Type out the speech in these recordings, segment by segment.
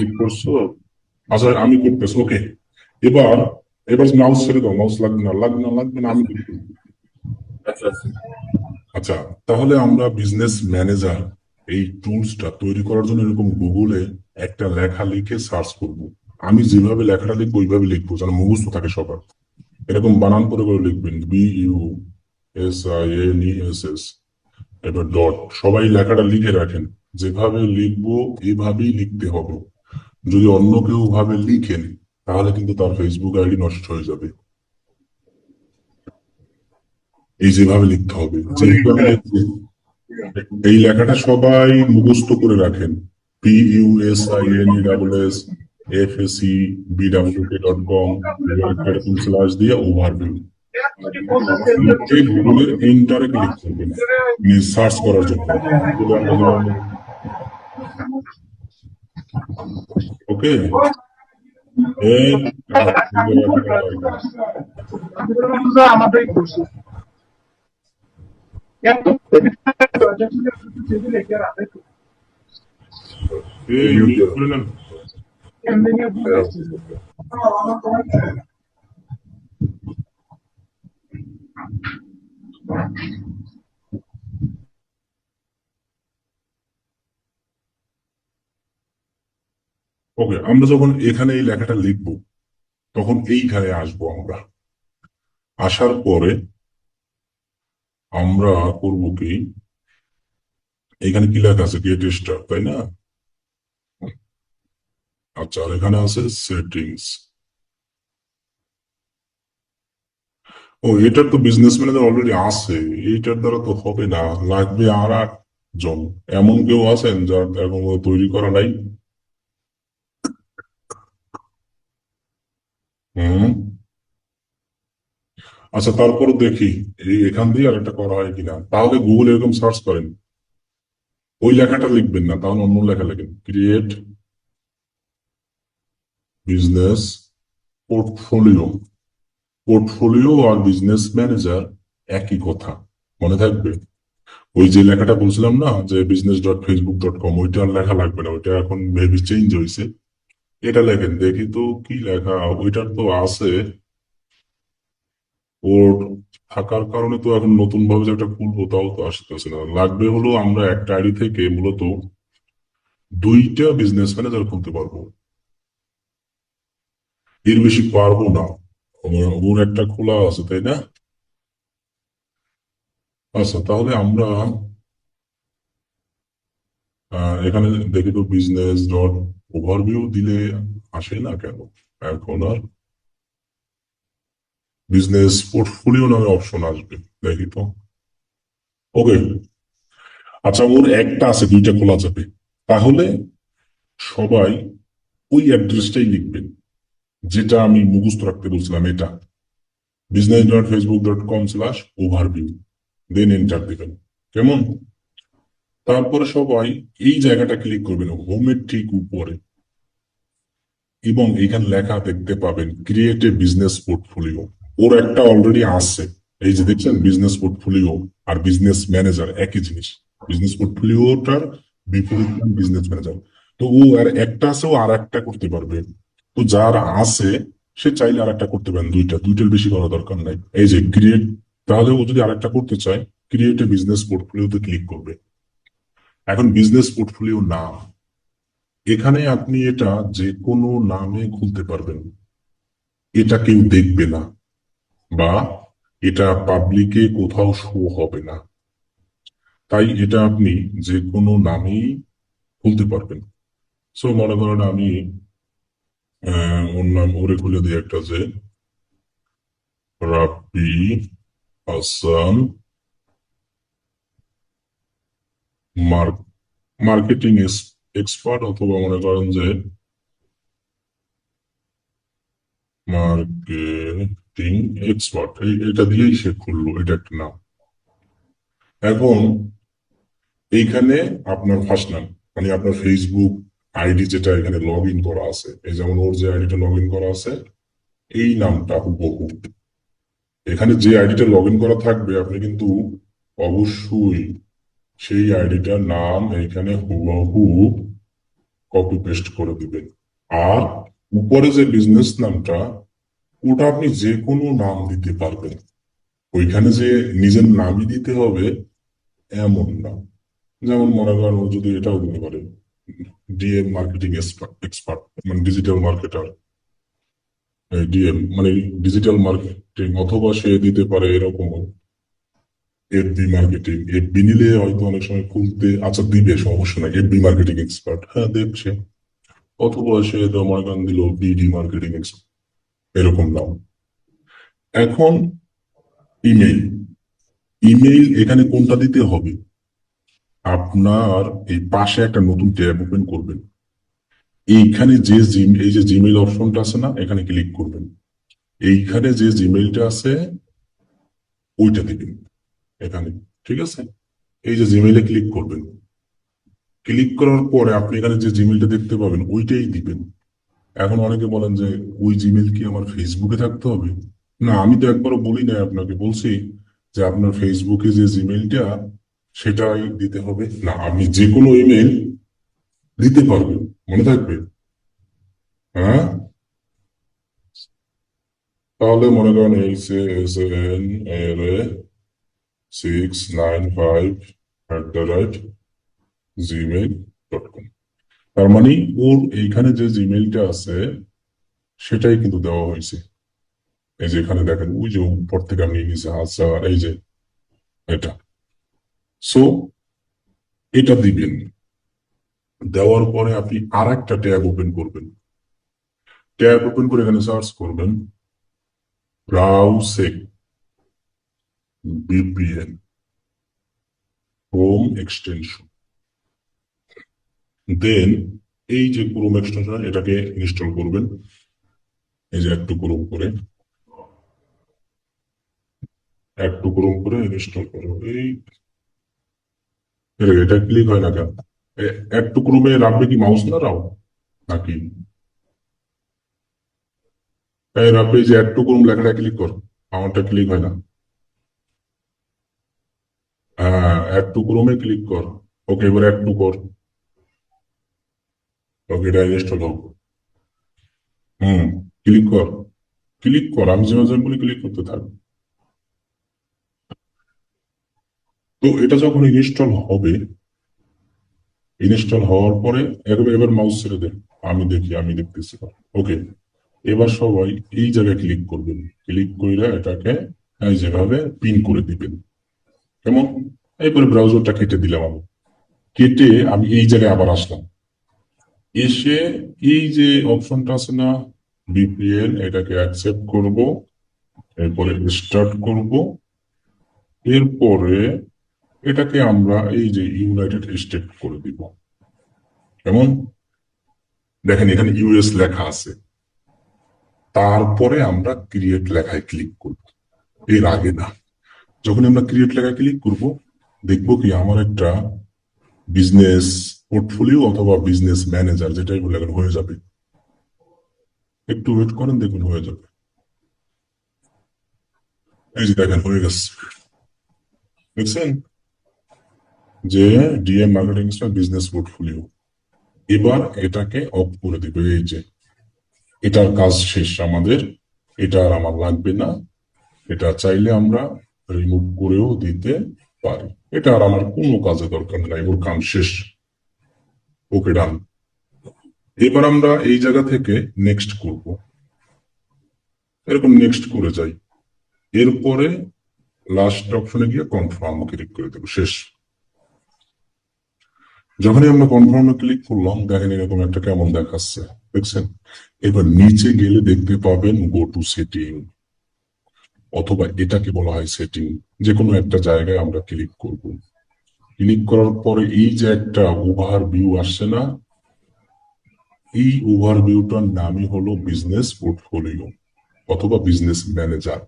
Click করছো? আচ্ছা আমি করতেছি, ওকে। এবার এবার মাউস ছেড়ে দাও, মাউস লাগবে না, লাগবে না, লাগবে না, আমি দেখি। আচ্ছা আচ্ছা। আচ্ছা, তাহলে আমরা বিজনেস ম্যানেজার এই টুলসটা তৈরি করার জন্য এরকম গুগলে একটা লেখা লিখে সার্চ করব। আমি যেভাবে লেখাটা লিখবো ওইভাবে লিখবো, যেন মুখস্থ থাকে সবার। এরকম বানান করে করে লিখবেন, BUSINESS, এবার ডট, সবাই লেখাটা লিখে রাখেন। যেভাবে লিখবো এভাবেই লিখতে হবে। যদি অন্য কেউ ভাবে লিখেন তাহলে কিন্তু তার ফেসবুক আইডি নষ্ট হয়ে যাবে। এই যেভাবে লিখতে হবে, যেহেতু আমি লিখছি, এই লেখাটা সবাই মুখস্থ করে রাখেন। PUSINESS@FACBWK.com এরকম স্ল্যাশ দিয়ে ওভারভিউ লিখে গুগলে এন্টারে ক্লিক করবেন সার্চ করার জন্য। গুগলে আমরা যেমন, ওকে, এই আমাদের খুশি এই মিউট করে নেন। ওকে, আমরা যখন এখানে এই লেখাটা লিখবো তখন এইখানে আসবো আমরা। আসার পরে আমরা করবো কি, এখানে কি লেখা আছে, গেট স্টার্ট, তাই না? আচ্ছা, আর এখানে আছে সেটিংস। ও, এটার তো বিজনেস ম্যানেজার অলরেডি আছে, এইটার দ্বারা তো হবে না, লাগবে আর জন। এমন কেউ আছেন যার এরকম তৈরি করা নাই? হুম। আচ্ছা, তারপর দেখি এখান দিয়ে আর একটা করা হয় কিনা। তাহলে গুগল এরকম সার্চ করেন, ওই লেখাটা লিখবেন না, তাহলে অন্য লেখা লেখেন, ক্রিয়েট বিজনেস পোর্টফোলিও। পোর্টফোলিও আর বিজনেস ম্যানেজার একই কথা, মনে থাকবে। ওই যে লেখাটা বলছিলাম না, যে business.facebook.com, ওইটা আর লেখা লাগবে না, ওইটা এখন মেবি চেঞ্জ হয়েছে। এটা লেখেন, দেখি তো কি লেখা। ওইটার তো আছে, ওর থাকার কারণে তো এখন নতুন ভাবে যে একটা খুলবো তাও তো আসতেছে না। লাগবে হলো আমরা একটা আইডি থেকে মূলত দুইটা বিজনেস ম্যানেজার খুলতে পারবো, এর বেশি পারবো না। ওর একটা খোলা আছে, তাই না? আচ্ছা, তাহলে আমরা এখানে দেখি তো বিজনেস ডট ওভারভিউ দিলে আসে না কেন এখন আর। বিজনেস পোর্টফোলিও নামে অপশন আসবে, দেখি তো। ওকে, আচ্ছা, ওর একটা আছে, দুইটা খোলা যাবে। তাহলে সবাই ওই অ্যাড্রেসটাই লিখবেন যেটা আমি মুখস্থ রাখতে বলছিলাম, এটা business.facebook.com/overview, দেন এন্টার দিবেন। কেমন? তারপরে সবাই এই জায়গাটা ক্লিক করবেন, হোমের ঠিক উপরে, এবং এখানে লেখা দেখতে পাবেন ক্রিয়েট এ বিজনেস পোর্টফোলিও। ওর একটা অলরেডি আছে, এই যে দেখছেন বিজনেস পোর্টফোলিও আর বিজনেস ম্যানেজার একই জিনিস। বিজনেস পোর্টফোলিওটার বিপরীত নাম বিজনেস ম্যানেজার। তো ও আর একটা আছে, ও আর একটা করতে পারবে। তো যার আছে সে চাইলে আর একটা করতে পারেন, দুইটার বেশি করা দরকার নাই। এই যে ক্রিয়েট, তাহলে ও যদি আর একটা করতে চায় ক্রিয়েট এ বিজনেস পোর্টফোলিওতে ক্লিক করবে। এখন বিজনেস পোর্টফোলিও নাম, এখানে আপনি এটা যে কোনো নামে খুলতে পারবেন, এটা কেউ দেখবে না, বা এটা পাবলিকে কোথাও শো হবে না। তাই এটা আপনি যে কোনো নামেই খুলতে পারবেন। সো মনে করেন আমি ওর নাম ওরে খুলে দিই একটা, যে রাব্বি হাসান মার্কেটিং এক্সপার্ট, অথবা মনে করেন যে মার্কেটিং এক্সপার্ট, এটা দিয়েই সে খুললো, এটা একটা নাম। এখন এইখানে আপনার ফার্স্ট নাম, মানে আপনার ফেসবুক আইডি যেটা এখানে লগ ইন করা আছে, এই যেমন ওর যে আইডিটা লগ ইন করা আছে এই নামটা হুবহু এখানে যে আইডিটা লগ ইন করা থাকবে, আপনি কিন্তু অবশ্যই সেই আইডিটার নাম এখানে হুবহু কপি পেস্ট করে দিবেন। আর উপরে যে বিজনেস নামটা, ওটা আপনি যে কোনো নাম দিতে পারবেন। ওইখানে যে নিজের নামই দিতে হবে এমন না। যেমন মনে করেন ও যদি এটাও দিতে পারে, ডিএম মার্কেটিং এক্সপার্ট, মানে ডিজিটাল মার্কেটার, ডিএম মানে ডিজিটাল মার্কেটিং, অথবা সে দিতে পারে এরকম এফবি মার্কেটিং। এফবি নিলে হয়তো অনেক সময় খুলতে, আচ্ছা দিবে, সমস্যা নাই, এফবি মার্কেটিং এক্সপার্ট, হ্যাঁ দেখছে। অথবা সে মনে করেন দিল বিডি মার্কেটিং এক্সপার্ট, এরকম নাম। এখন ইমেইল, ইমেইল এখানে কোনটা দিতে হবে? আপনার এই পাশে একটা নতুন ট্যাব ওপেন করবেন, এইখানে যে এই যে জিমেইল অপশনটা আছে না, এখানে ক্লিক করবেন। এইখানে যে জিমেইলটা আছে ওইটা দিবেন এখানে, ঠিক আছে? এই যে জিমেইলে ক্লিক করবেন, ক্লিক করার পরে আপনি এখানে যে জিমেইলটা দেখতে পাবেন ওইটাই দিবেন। এখন অনেকে বলেন যে ওই জিমেইল কি আমার ফেসবুকে থাকতে হবে? না, আমি তো একবারও বলি নাই আপনাকে, বলছি যে আপনার ফেসবুকে যে জিমেইলটা সেটাই দিতে হবে না, আপনি যে কোনো ইমেইল দিতে পারবেন, মনে থাকবে। হ্যাঁ, তাহলে মনে করেন HSN695@gmail.com, তার মানে ওর এইখানে যে জিমেইলটা আছে সেটাই কিন্তু দেওয়া হয়েছে। এই যে এখানে দেখেন, ওই যে উপর থেকে আমি নিচে আচ্ছা, এই যে এটা, সো এটা দিবেন। দেওয়ার পরে আপনি আর একটা ট্যাব ওপেন করবেন। ট্যাব ওপেন করে এখানে সার্চ করবেন ব্রাউসেক VPN ক্রোম এক্সটেনশন। দেন এই যে ক্রোম এক্সটেনশন, এটাকে ইনস্টল করবেন। এই যে একটু ক্রোম করে, একটু ক্রোম করে ইনস্টল করো। এই এটা ক্লিক হয় না কেন? একটু ক্রোমে রাখবে কি মাউস না রাও নাকি? এই রাখবে, এই যে একটু ক্রোম লেখাটা ক্লিক কর, আমারটা ক্লিক হয় না। হ্যাঁ, একটু ক্রোমে ক্লিক কর। ওকে, এবার একটু কর। ওকে, এটা ইনস্টল হোক। হুম, ক্লিক কর, ক্লিক কর, আমি যে মাঝে বলি ক্লিক করতে থাক। তো এটা যখন ইনস্টল হবে, ইনস্টল হওয়ার পরে এবার এবার মাউস ছেড়ে দে, আমি দেখি, আমি দেখতেছি। ওকে, এবার সবাই এই জায়গায় ক্লিক করবেন। ক্লিক করে এটাকে এই যেভাবে পিন করে দিবেন, কেমন? এরপরে ব্রাউজারটা কেটে দিলাম আমি, কেটে আমি এই জায়গায় আবার আসলাম। এসে এই যে অপশনটা আছে না VPN, এটাকে অ্যাকসেপ্ট করব। এরপরে স্টার্ট করব। এরপরে এটাকে আমরা এই যে ইউনাইটেড স্টেট করে দিব, কেমন? দেখেন এখানে ইউএস লেখা আছে। তারপরে আমরা ক্রিয়েট লেখায় ক্লিক করব, এর আগে না। যখন আমরা ক্রিয়েট লেখায় ক্লিক করব, দেখবো কি আমার একটা বিজনেস পোর্টফোলিও অথবা বিজনেস ম্যানেজার, যেটাই বলে এখন, হয়ে যাবে। একটু ওয়েট করেন, দেখুন হয়ে যাবে। এই যে দেখেন হয়ে গেছে, দেখছেন যে ডিএম মার্কেটিং বিজনেস পোর্টফোলিও। এবার এটাকে অফ করে দিবে। এই যে এটার কাজ শেষ আমাদের, এটা আর আমার লাগবে না। এটা চাইলে আমরা রিমুভ করেও দিতে পারি। এটা আর আমার কোনো কাজে দরকার নাই, ওর কাম শেষ। ওকে, ডান। এবার আমরা এই জায়গা থেকে নেক্সট করব, এরকম নেক্সট করে যাই। এরপরে লাস্ট অপশনে গিয়ে কনফার্ম ক্লিক করে দেবো, শেষ। যখনই আমরা কনফার্মে ক্লিক করলাম, দেখেন এরকম একটা কেমন দেখাচ্ছে, দেখছেন? এবার নিচে গেলে দেখতে পাবেন গো টু সেটিং, অথবা এটাকে বলা হয় সেটিং। যে কোনো একটা জায়গায় আমরা ক্লিক করব। ক্লিক করার পরে এই যে একটা ওভারভিউ আসছে না, এই ওভারভিউটার নামই হলো বিজনেস পোর্টফোলিও অথবা বিজনেস ম্যানেজার।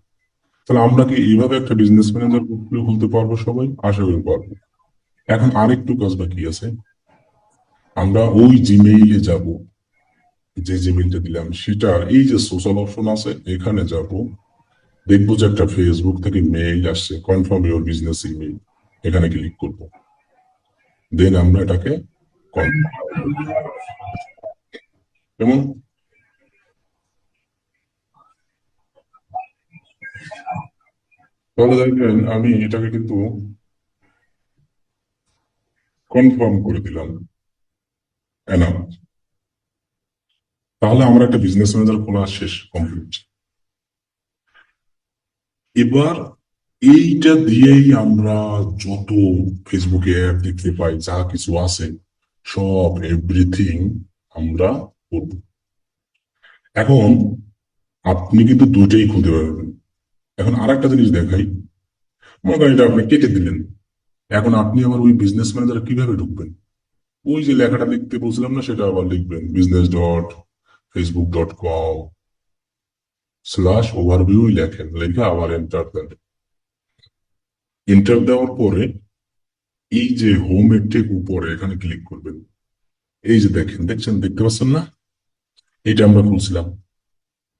তাহলে আমরা কি এইভাবে একটা বিজনেস ম্যানেজার পোর্টফোলিও খুলতে পারবো? সবাই আশা করি পারবো। এখন আরেকটু কাজ বাকি আছে। আমরা ওই জিমেইলে যাব, যে জিমেইলটা দিলাম সেটা, এই যে সোশ্যাল অপশন আছে এখানে যাব। দেখবো যে একটা ফেসবুক থেকে মেইল আসছে, কনফার্ম ইউর বিজনেস ইমেইল, এখানে ক্লিক করব। দেন আমরা এটাকে কেমন? তাহলে দেখবেন আমি এটাকে কিন্তু কনফার্ম করে দিলাম, এনাফ। তাহলে আমার একটা বিজনেস ম্যানেজার খোলা শেষ, কমপ্লিট। এবার এইটা দিয়েই আমরা যত ফেসবুকে অ্যাড দেখতে পাই, যা কিছু আছে, সব এভরিথিং আমরা করব। এখন আপনি কিন্তু দুইটাই খুলতে পারবেন। এখন আর একটা জিনিস দেখাই, মনে করেন এটা আপনি কেটে দিলেন। এখন আপনি আবার ওই বিজনেস ম্যানেজার কিভাবে ঢুকবেন? ওই যে লেখাটা লিখতে বলছিলাম না, সেটা আবার লিখবেন, business.facebook.com/overview লেখেন, লেখে আবার এন্টার দেন। এন্টার দেওয়ার পরে এই যে হোম এর ঠিক উপরে এখানে ক্লিক করবেন। এই যে দেখেন, দেখছেন, দেখতে পাচ্ছেন না? এটা আমরা খুলছিলাম।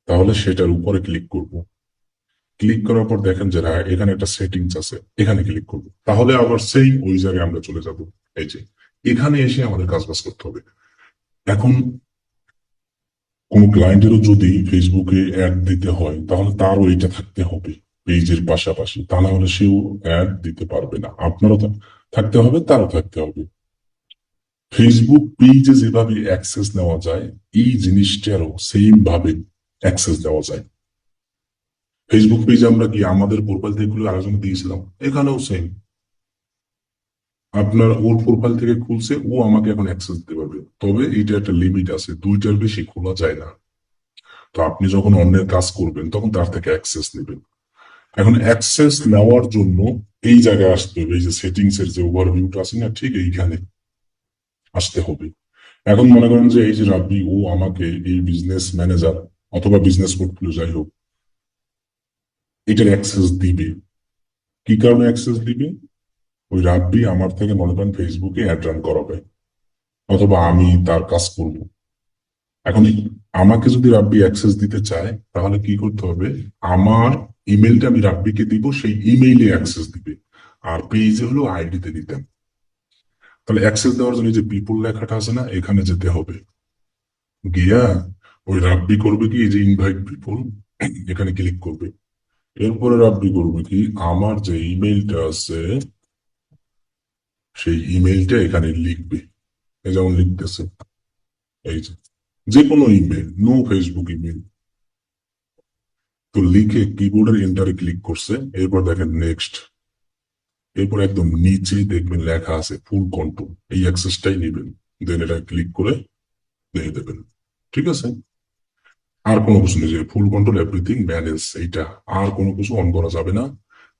তাহলে সেটার উপরে ক্লিক করব। ক্লিক করার পর দেখেন যে এখানে একটা সেটিংস আছে, এখানে ক্লিক করব। তাহলে আবার সেই ওই জায়গায় আমরা চলে যাব। এই যে এখানে এসে আমাদের কাজ বাজ করতে হবে। এখন কোন ক্লায়েন্টেরও যদি ফেসবুকে অ্যাড দিতে হয়, তাহলে তারও এটা থাকতে হবে পেজের পাশাপাশি, তা না হলে সেও অ্যাড দিতে পারবে না। আপনারও থাকতে হবে, তারও থাকতে হবে। ফেসবুক পেজে যেভাবে অ্যাক্সেস নেওয়া যায়, এই জিনিসটারও সেম ভাবে অ্যাক্সেস দেওয়া যায়। ফেসবুক পেজে আমরা কি আমাদের প্রোফাইল থেকে খুলে আরেকজন দিয়েছিলাম, এখানেও সেম। আপনার ওর প্রোফাইল থেকে খুলছে, ও আমাকে এখন অ্যাক্সেস দিতে পারবে, তবে এটা একটা লিমিট আছে, দুইটার বেশি খোলা যায় না। তো আপনি যখন অন্যের কাজ করবেন তখন তার থেকে অ্যাক্সেস নেবেন। এখন অ্যাক্সেস নেওয়ার জন্য এই জায়গায় আসতে হবে, এই যে সেটিংস এর যে ওভারভিউটা আছে না, ঠিক এইখানে আসতে হবে। এখন মনে করেন যে এই যে রাব্বি, ও আমাকে এই বিজনেস ম্যানেজার অথবা বিজনেস পোর্টফোলিও, যাই হোক, এটার অ্যাক্সেস দিবে। কি কারণে অ্যাক্সেস দিবে? ওই রাব্বি আমার থেকে মনে করেন ফেসবুকে অ্যাড রান করাবে, অথবা আমি তার কাজ করব। এখন আমাকে যদি রাব্বি অ্যাক্সেস দিতে চায়, তাহলে কি করতে হবে? আমার ইমেলটা আমি রাব্বিকে দিব, সেই ইমেইলে অ্যাক্সেস দিবে। আর পেজে হলো আইডিতে দিতেন। তাহলে অ্যাক্সেস দেওয়ার জন্য এই যে পিপল লেখাটা আছে না, এখানে যেতে হবে। গিয়া ওই রাব্বি করবে কি, এই যে ইনভাইট পিপল, এখানে ক্লিক করবে। এরপরে রাব্বি করবে কি, আমার যে ইমেইলটা আছে সেই ইমেইলটা এখানে লিখবে। এই যেমন লিখতেছে, এই যে যে কোনো ইমেল, নো ফেসবুক ইমেল। তো লিখে কিবোর্ডের এন্টারে ক্লিক করছে, এরপর দেখেন নেক্সট। এরপর একদম নিচে দেখবেন লেখা আছে ফুল কন্ট্রোল, এই অ্যাক্সেসটাই নেবেন। দেন এটা ক্লিক করে দিয়ে দেবেন। ঠিক আছে? আর কোনো কিছু নেই, যে ফুল কন্ট্রোল এভরিথিং ম্যানেজ, এইটা আর কোনো কিছু অন করা যাবে না।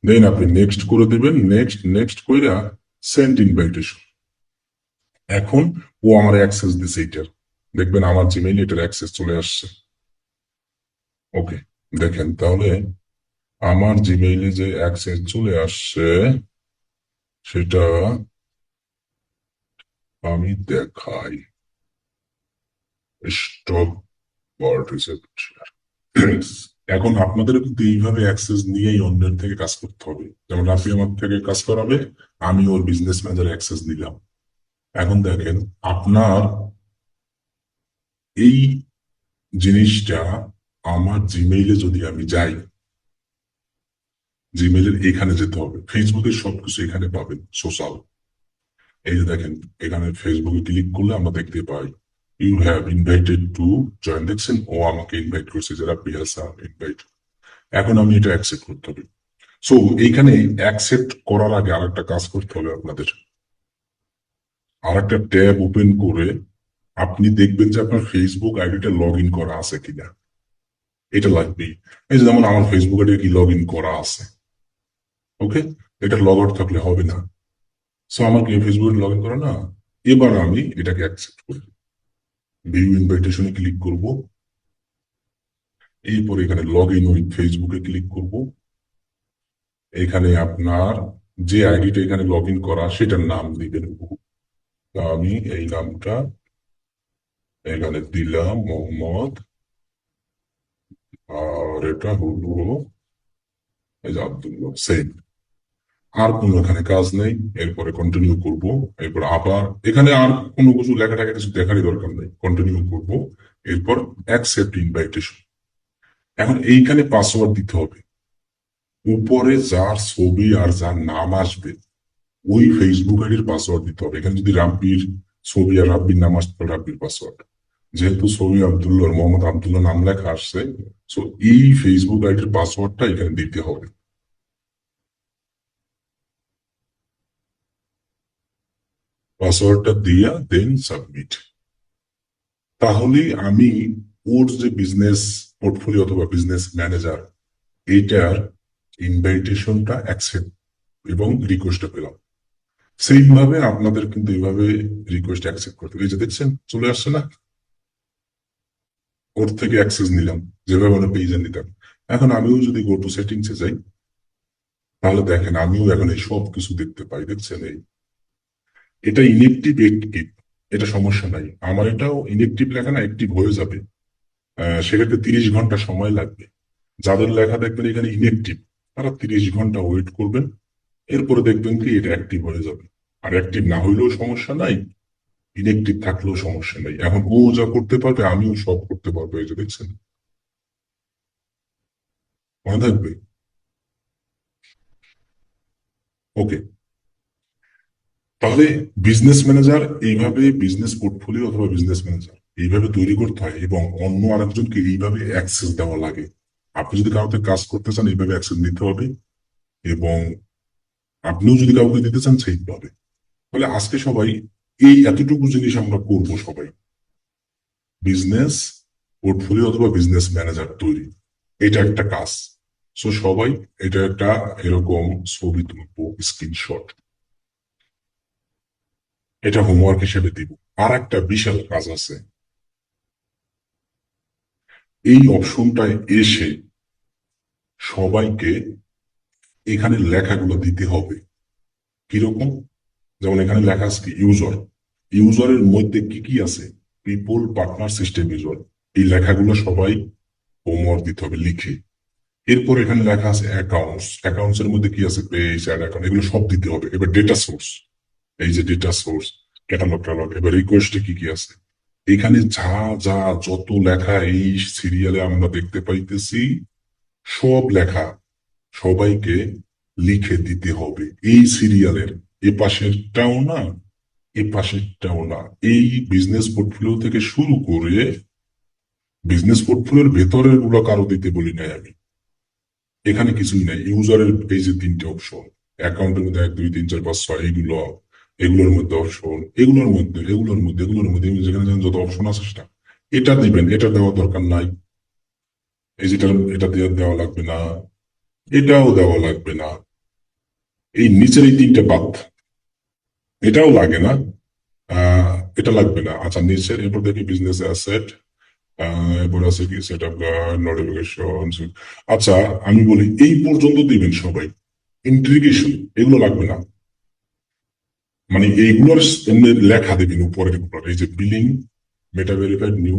দেন আপনি নেক্সট করে দেবেন, নেক্সট নেক্সট কইরা সেন্ড ইনভাইটেশন। এখন ও আমার অ্যাক্সেস দিছে এইটার, দেখবেন আমার জিমেইল এটার অ্যাক্সেস চলে আসছে। ওকে, দেখেন তাহলে আমার জিমেইলে যে অ্যাক্সেস চলে আসছে, সেটা আমি দেখাই। Stop participate. এখন আপনাদের কিন্তু এইভাবে অ্যাক্সেস নিয়েই অন্যের থেকে কাজ করতে হবে। যেমন আপনি আমার থেকে কাজ করাবে, আমি ওর বিজনেস ম্যানেজার অ্যাক্সেস দিলাম। এখন দেখেন, আপনার এই জিনিসটা আমার জিমেইলে যদি আমি যাই, জিমেইলের এখানে যেতে হবে। ফেসবুকের সবকিছু এখানে পাবেন, সোশ্যাল। এই যে দেখেন, এখানে ফেসবুকে ক্লিক করলে আমরা দেখতে পাই you have invited to join, দেখছেন ও আমাকে ইনভাইট করছে, যারা পিয়াসা ইনভাইট। এখন আমি এটা অ্যাকসেপ্ট করতে হবে। সো এইখানে অ্যাকসেপ্ট করার আগে আরেকটা কাজ করতে হবে আপনাদের। আরেকটা ট্যাব ওপেন করে আপনি দেখবেন যে আপনার ফেসবুক আইডিটা লগ ইন করা আছে কিনা। এটা লাগবেই। এই যে যেমন আমার ফেসবুক আইডি কি লগ ইন করা আছে। ওকে, এটা লগ আউট থাকলে হবে না। সো আমার কি ফেসবুক লগ ইন করা না। এবার আমি এটাকে অ্যাকসেপ্ট করি, ভিউ ইনভাইটেশনে ক্লিক করব। এরপর এখানে লগ ইন উইথ ফেসবুকে ক্লিক করব। এখানে আপনার যে আইডিটা এখানে লগ ইন করা, সেটার নাম দিবেন। আমি এই নামটা এখানে দিলাম, মোহাম্মদ। আর এটা হলো এই যে আব্দুল্লাহ, সেম। আর কোনো এখানে কাজ নেই, এরপরে কন্টিনিউ করব, এরপর আবার এখানে আর কোনো কিছু লেখাটাকে কিছু দেখারই দরকার নেই, কন্টিনিউ করব, এরপর অ্যাকসেপ্ট ইনভাইটেশন। এখন এইখানে পাসওয়ার্ড দিতে হবে, উপরে যার ছবি আর যার নাম আসবে ওই ফেসবুক আইডির পাসওয়ার্ড দিতে হবে। এখানে যদি রাব্বির ছবি আর রাব্বির নাম আসতে পারে, রাব্বির পাসওয়ার্ড, যেহেতু ছবি আব্দুল্লাহ মোহাম্মদ আব্দুল্লাহ নাম লেখা আসছে, সো এই ফেসবুক আইডির পাসওয়ার্ডটা এখানে দিতে হবে। পাসওয়ার্ডটা দিয়া দেন সাবমিট। তাহলে আমি ওর যে বিজনেস পোর্টফোলিও অথবা বিজনেস ম্যানেজার, এটার ইনভাইটেশনটা অ্যাকসেপ্ট এবং রিকোয়েস্টটা পেলাম। সেইম ভাবে আপনাদের কিন্তু এইভাবে রিকোয়েস্ট অ্যাকসেপ্ট করতে হবে। এই যে দেখছেন চলে আসছে না, ওর থেকে অ্যাক্সেস নিলাম যেভাবে আমরা পেজে নিতাম। এখন আমিও যদি গো টু সেটিংসে যাই, তাহলে দেখেন আমিও এখন এই সব কিছু দেখতে পাই। দেখছেন এই, এটা ইনএক্টিভ অ্যাক্টিভ, এটা সমস্যা নাই, আমার এটাও ইনএক্টিভ লেখা না অ্যাক্টিভ হয়ে যাবে। সেক্ষেত্রে 30 ঘন্টা সময় লাগবে। যাদের লেখা দেখবেন এখানে ইনএক্টিভ, তারা 30 ঘন্টা ওয়েট করবেন, এরপরে দেখবেন কি এটা অ্যাক্টিভ হয়ে যাবে। আর অ্যাক্টিভ না হইলেও সমস্যা নাই, ইনএক্টিভ থাকলেও সমস্যা নাই। এখন ও যা করতে পারবে আমিও সব করতে পারবো। এই যে দেখছেন, মনে থাকবে। ওকে, তাহলে বিজনেস ম্যানেজার এইভাবে, বিজনেস পোর্টফোলিও অথবা বিজনেস ম্যানেজার এইভাবে তৈরি করতে হয় এবং অন্য আরেকজনকে এইভাবে অ্যাক্সেস দেওয়া লাগে। আপনি যদি কাউকে কাজ করতে চান এইভাবে অ্যাক্সেস নিতে হবে, এবং আপনিও যদি কাউকে দিতে চান সেইভাবে। তাহলে আজকে সবাই এই এতটুকু জিনিস আমরা করব সবাই, বিজনেস পোর্টফোলিও অথবা বিজনেস ম্যানেজার তৈরি, এটা একটা কাজ। সো সবাই এটা একটা এরকম ছবি তুলবো, স্ক্রিনশট, এটা হোমওয়ার্ক হিসেবে দিব। আর একটা বিশাল কাজ আছে, এই অপশনটায় এসে সবাইকে এখানে লেখাগুলো দিতে হবে। কিরকম? যেমন এখানে লেখা আছে কি ইউজার, ইউজারের মধ্যে কি কি আছে, পিপল, পার্টনার, সিস্টেম, ইউজার, এই লেখাগুলো সবাই হোমওয়ার্ক দিতে হবে লিখে। এরপর এখানে লেখা আছে অ্যাকাউন্টস, অ্যাকাউন্টস এর মধ্যে কি আছে, পেজ, অ্যাড অ্যাকাউন্ট, এগুলো সব দিতে হবে। এবার ডেটা সোর্স, এই যে ডেটা সোর্স, ক্যাটালগ ট্যালগ। এবার রিকোয়েস্টে কি কি আছে, এখানে যা যা যত লেখা এই সিরিয়ালে আমরা দেখতে পাইতেছি সব লেখা সবাইকে লিখে দিতে হবে। এই সিরিয়ালের এ পাশেরটাও না, এ পাশেরটাও না, এই বিজনেস পোর্টফোলিও থেকে শুরু করে বিজনেস পোর্টফোলিওর ভেতরের গুলো কারো দিতে বলি নাই আমি। এখানে কিছুই নাই, ইউজারের এই যে 3টে অপশন, অ্যাকাউন্টের মধ্যে 1 2 3 4 5 6, এইগুলো, এগুলোর মধ্যে অপশন, এগুলোর মধ্যে, এগুলোর মধ্যে, এগুলোর মধ্যে, যেখানে যেখানে যত অপশন আছে সেটা এটা দিবেন, এটা দেওয়ার দরকার নাই। এই যেটা, এটা দেওয়া লাগবে না, এটাও দেওয়া লাগবে না, এই নিচের এই 3টে বাদ, এটাও লাগে না, এটা লাগবে না। আচ্ছা নিচের, এরপর দেখি বিজনেস অ্যাসেট, এরপর আছে কি সেট আপ, নোটিফিকেশন। আচ্ছা আমি বলি এই পর্যন্ত দিবেন সবাই, ইন্ট্রিগেশন এগুলো লাগবে না, মানে এইগুলোর এমনি লেখা দেবেন উপরের উপর, এই যে বিলিং, মেটা ভেরিফাইড, নিউ